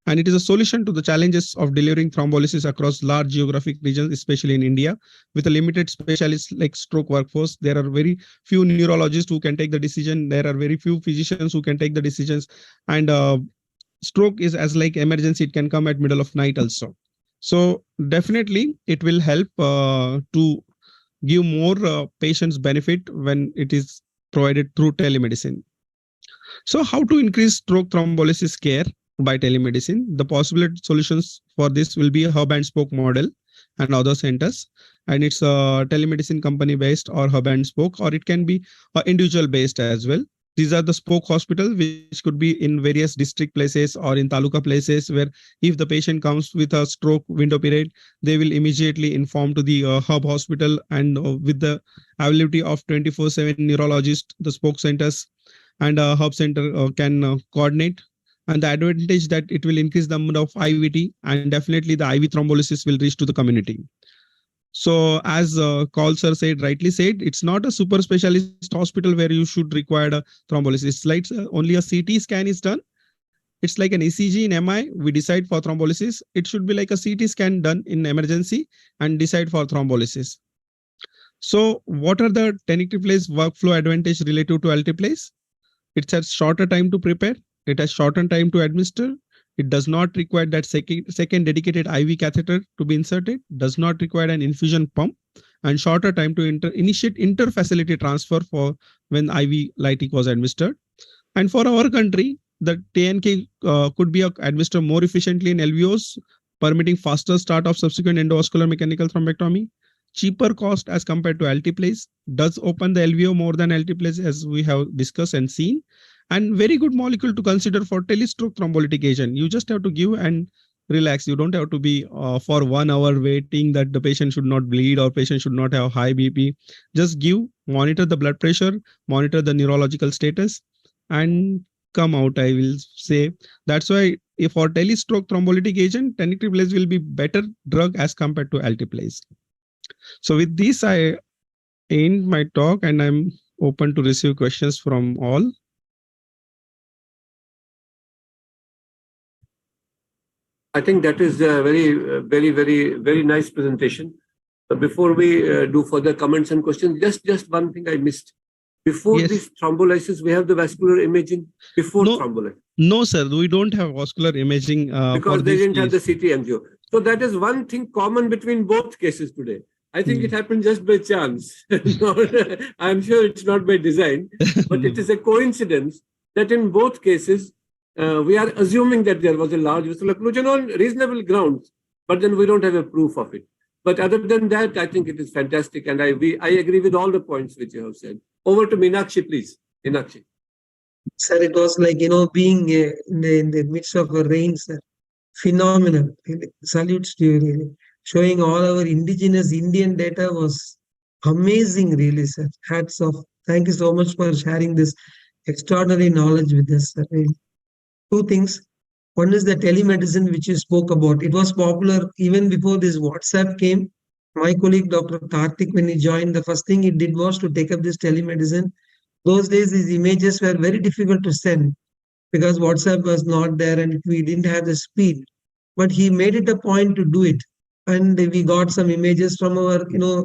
And it is a solution to the challenges of delivering thrombolysis across large geographic regions, especially in India, with a limited specialists like stroke workforce. There are very few neurologists who can take the decision. There are very few physicians who can take the decisions. And stroke is as like emergency, it can come at middle of night also. So definitely it will help to give more patients benefit when it is provided through telemedicine. So how to increase stroke thrombolysis care by telemedicine? The possible solutions for this will be a hub and spoke model and other centers. And it's a telemedicine company based or hub and spoke, or it can be individual based as well. These are the spoke hospital, which could be in various district places or in taluka places, where if the patient comes with a stroke window period, they will immediately inform to the hub hospital, and with the availability of 24/7 neurologist, the spoke centers and hub center can coordinate. And the advantage that it will increase the number of IVT, and definitely the IV thrombolysis will reach to the community. So as Kaul sir said, rightly said, it's not a super specialist hospital where you should require a thrombolysis. It's like only a CT scan is done. It's like an ECG in MI. We decide for thrombolysis. It should be like a CT scan done in emergency and decide for thrombolysis. So what are the tenecteplase workflow advantage related to alteplase? It has shorter time to prepare. It has shortened time to administer. It does not require that second dedicated IV catheter to be inserted, does not require an infusion pump, and shorter time to initiate inter-facility transfer for when IV lytic was administered. And for our country, the TNK could be administered more efficiently in LVOs, permitting faster start of subsequent endovascular mechanical thrombectomy, cheaper cost as compared to alteplase, does open the LVO more than alteplase as we have discussed and seen, and very good molecule to consider for telestroke thrombolytic agent. You just have to give and relax. You don't have to be for 1 hour waiting that the patient should not bleed or patient should not have high BP. Just give, monitor the blood pressure, monitor the neurological status, and come out, I will say. That's why if for telestroke thrombolytic agent, tenecteplase will be better drug as compared to alteplase. So with this, I end my talk and I'm open to receive questions from all. I think that is a very nice presentation. But before we do further comments and questions, just one thing I missed. Before Yes. this thrombolysis, we have the vascular imaging before No, thrombolysis. No, sir, we don't have vascular imaging Because for they this didn't have the case. CT angio. So that is one thing common between both cases today. I think it happened just by chance. I'm sure it's not by design, but it is a coincidence that in both cases, we are assuming that there was a large vessel occlusion on reasonable grounds, but then we don't have a proof of it. But other than that, I think it is fantastic. And I agree with all the points which you have said. Over to Meenakshi, please. Meenakshi. Sir, it was like, being in the midst of a rain, sir. Phenomenal. Really. Salutes to you, really. Showing all our indigenous Indian data was amazing, really, sir. Hats off. Thank you so much for sharing this extraordinary knowledge with us, sir. Really. Two things. One is the telemedicine, which you spoke about. It was popular even before this WhatsApp came. My colleague, Dr. Karthik, when he joined, the first thing he did was to take up this telemedicine. Those days, these images were very difficult to send because WhatsApp was not there and we didn't have the speed. But he made it a point to do it. And we got some images from our,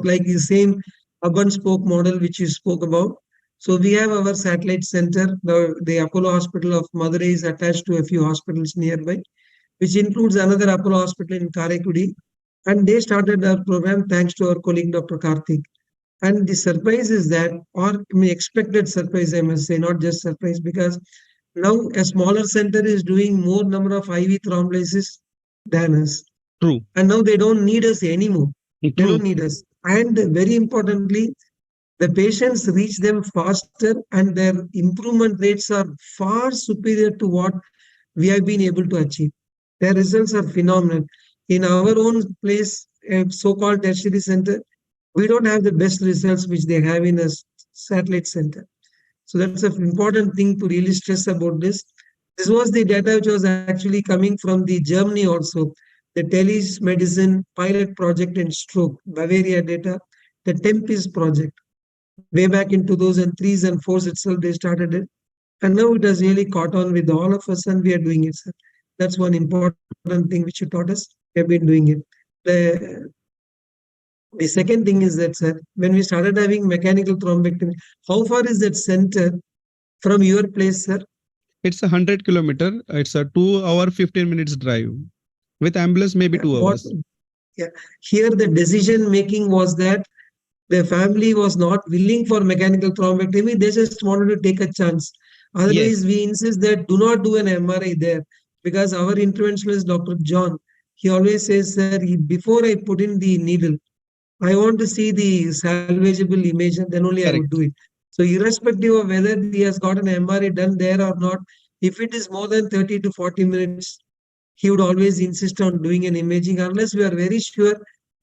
like the same hub and spoke model which you spoke about. So we have our satellite center. The Apollo Hospital of Madurai is attached to a few hospitals nearby, which includes another Apollo Hospital in Karaikudi. And they started our program thanks to our colleague, Dr. Karthik. And the surprise is that, or expected surprise, I must say, not just surprise, because now a smaller center is doing more number of IV thrombolysis than us. True. And now they don't need us anymore. They don't need us. And very importantly, the patients reach them faster and their improvement rates are far superior to what we have been able to achieve. Their results are phenomenal. In our own place, so-called tertiary center, we don't have the best results which they have in a satellite center. So that's an important thing to really stress about this. This was the data which was actually coming from the Germany also, the telemedicine pilot project in stroke, Bavaria data, the Tempest project. Way back in 2003s and 4s itself, they started it. And now it has really caught on with all of us and we are doing it, sir. That's one important thing which you taught us. We have been doing it. The second thing is that, sir, when we started having mechanical thrombectomy, how far is that center from your place, sir? It's 100 kilometer. It's a 2 hour, 15 minutes drive. With ambulance, maybe 2 hours. Yeah. Here the decision making was that the family was not willing for mechanical thrombectomy. They just wanted to take a chance. Otherwise, we insist that do not do an MRI there because our interventionist, Dr. John, he always says, sir, before I put in the needle, I want to see the salvageable image and then only I would do it. So irrespective of whether he has got an MRI done there or not, if it is more than 30 to 40 minutes, he would always insist on doing an imaging unless we are very sure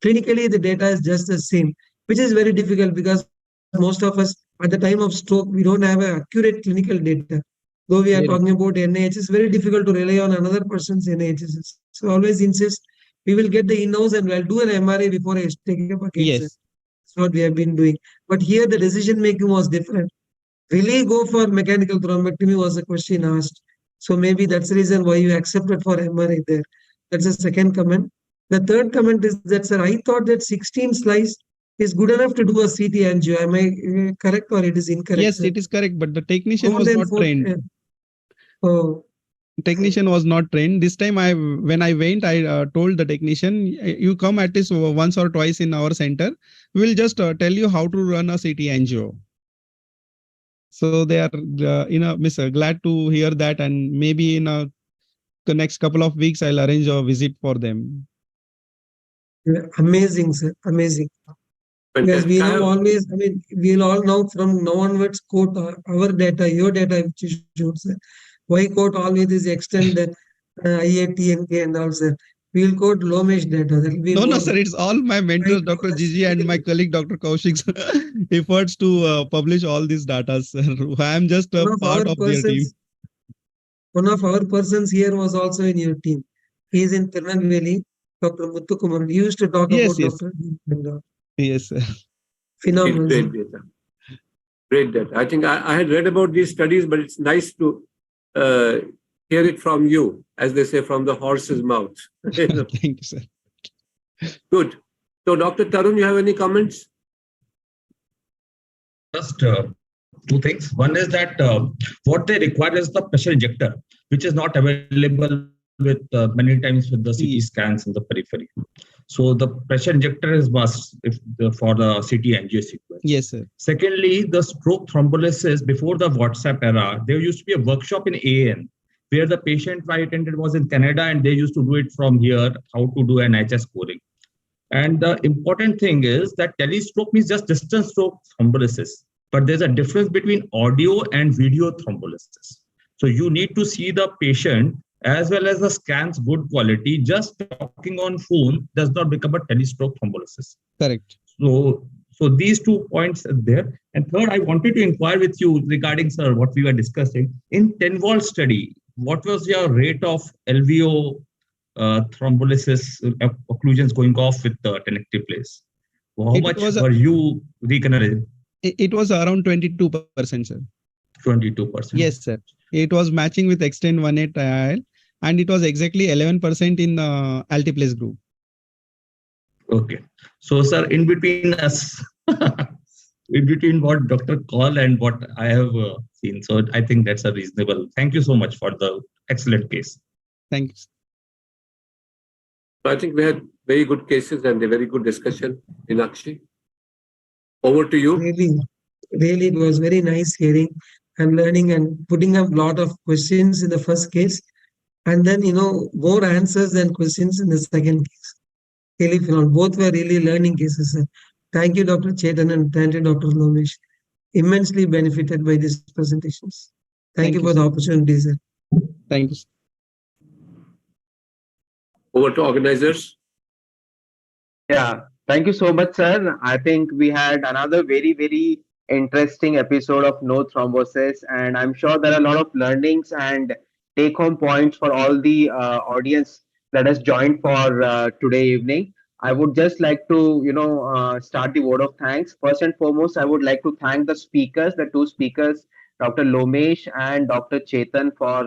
clinically the data is just the same, which is very difficult because most of us at the time of stroke, we don't have an accurate clinical data. Though we are talking about NIH, it's very difficult to rely on another person's NIH. So always insist we will get the in-house and we'll do an MRI before I take up a case. That's what we have been doing. But here the decision making was different. Will he go for mechanical thrombectomy was a question asked. So maybe that's the reason why you accepted for MRI there. That's the second comment. The third comment is that, sir, I thought that 16 slice is good enough to do a CT angio. Am I correct or it is incorrect? Yes, sir? it is correct, but the technician was not trained. Oh. Technician was not trained. This time, when I went, I told the technician, "You come at least once or twice in our center. We will just tell you how to run a CT angio." So they are, glad to hear that, and maybe in the next couple of weeks, I'll arrange a visit for them. Amazing, sir. Amazing. Because Fantastic. we have always, I mean, we'll all now from now onwards quote our data, your data, which you showed, sir. Why quote always is extend that IATNK and all, sir. We'll quote Lomesh data. That will be No, more. sir. It's all my mentors, Right. Dr. Gigi and my colleague, Dr. Kaushik's efforts to publish all these data, sir. I am just a One of part our of their team. persons, one of our persons here was also in your team. He is in Tirunelveli, Dr. Muthukumar. We used to talk Yes, about yes. Dr. and, Yes, sir. phenomenal. Great sir. data. Great data. I think I had read about these studies, but it's nice to hear it from you, as they say, from the horse's mouth. Thank you, sir. Good. So, Dr. Tarun, you have any comments? Just two things. One is that what they require is the pressure injector, which is not available with many times with the CT scans in the periphery. So the pressure injector is must for the CT angio sequence. Yes, sir. Secondly, the stroke thrombolysis before the WhatsApp era, there used to be a workshop in AN where the patient I attended was in Canada and they used to do it from here, how to do an HS scoring. And the important thing is that telestroke means just distance stroke thrombolysis, but there's a difference between audio and video thrombolysis. So you need to see the patient as well as the scans good quality. Just talking on phone does not become a telestroke thrombolysis. Correct. So these 2 points are there. And third, I wanted to inquire with you regarding, sir, what we were discussing. In 10-volt study, what was your rate of LVO thrombolysis occlusions going off with the tenective place? How much were you recognizing? It was around 22%, sir. 22%. Yes, sir. It was matching with Extend 1.8 trial, and it was exactly 11% in the altiplase group. Okay. So, sir, in between us, in between what Dr. Call and what I have seen, so I think that's a reasonable. Thank you so much for the excellent case. Thank you. I think we had very good cases and a very good discussion, Meenakshi. Over to you. Really, it was very nice hearing and learning and putting up a lot of questions in the first case. And then, more answers than questions in the second case. Really, both were really learning cases. Sir. Thank you, Dr. Chetan, and thank you, Dr. Lomesh. Immensely benefited by these presentations. Thank you for the opportunity, sir. Thank you. Over to organizers. Yeah, thank you so much, sir. I think we had another very, very interesting episode of No Thrombosis, and I'm sure there are a lot of learnings and take-home points for all the audience that has joined for today evening. I would just like to, start the word of thanks. First and foremost, I would like to thank the speakers, the two speakers, Dr. Lomesh and Dr. Chetan, for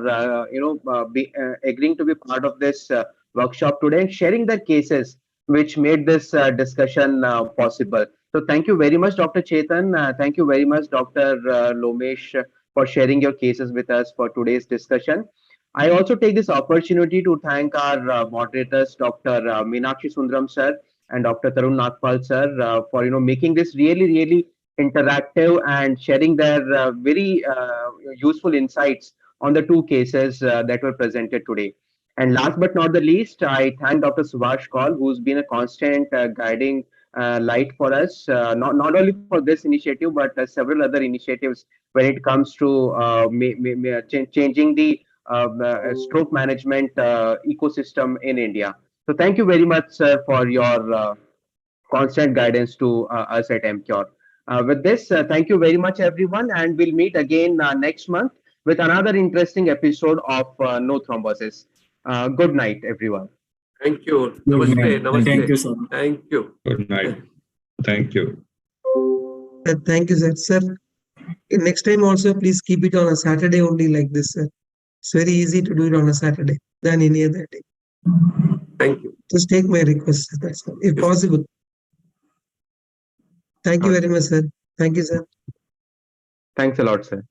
agreeing to be part of this workshop today, sharing their cases which made this discussion possible. So thank you very much, Dr. Chetan. Thank you very much, Dr. Lomesh, for sharing your cases with us for today's discussion. I also take this opportunity to thank our moderators, Dr. Meenakshi Sundaram sir and Dr. Tarun Nagpal sir, for making this really, really interactive and sharing their very useful insights on the two cases that were presented today. And last but not the least, I thank Dr. Subhash Kaul, who's been a constant guiding light for us, not only for this initiative, but several other initiatives when it comes to changing the stroke management ecosystem in India. So thank you very much, sir, for your constant guidance to us at Emcure. With this, thank you very much, everyone, and we'll meet again next month with another interesting episode of No Thrombosis. Good night, everyone. Thank you. Namaste. Namaste. Thank you, sir. Thank you. Good night. Thank you. Thank you, sir. Sir, next time also, please keep it on a Saturday only like this, sir. It's very easy to do it on a Saturday than any other day. Thank you. Just take my request, sir. That's all, if possible. Thank you very much, sir. Thank you, sir. Thanks a lot, sir.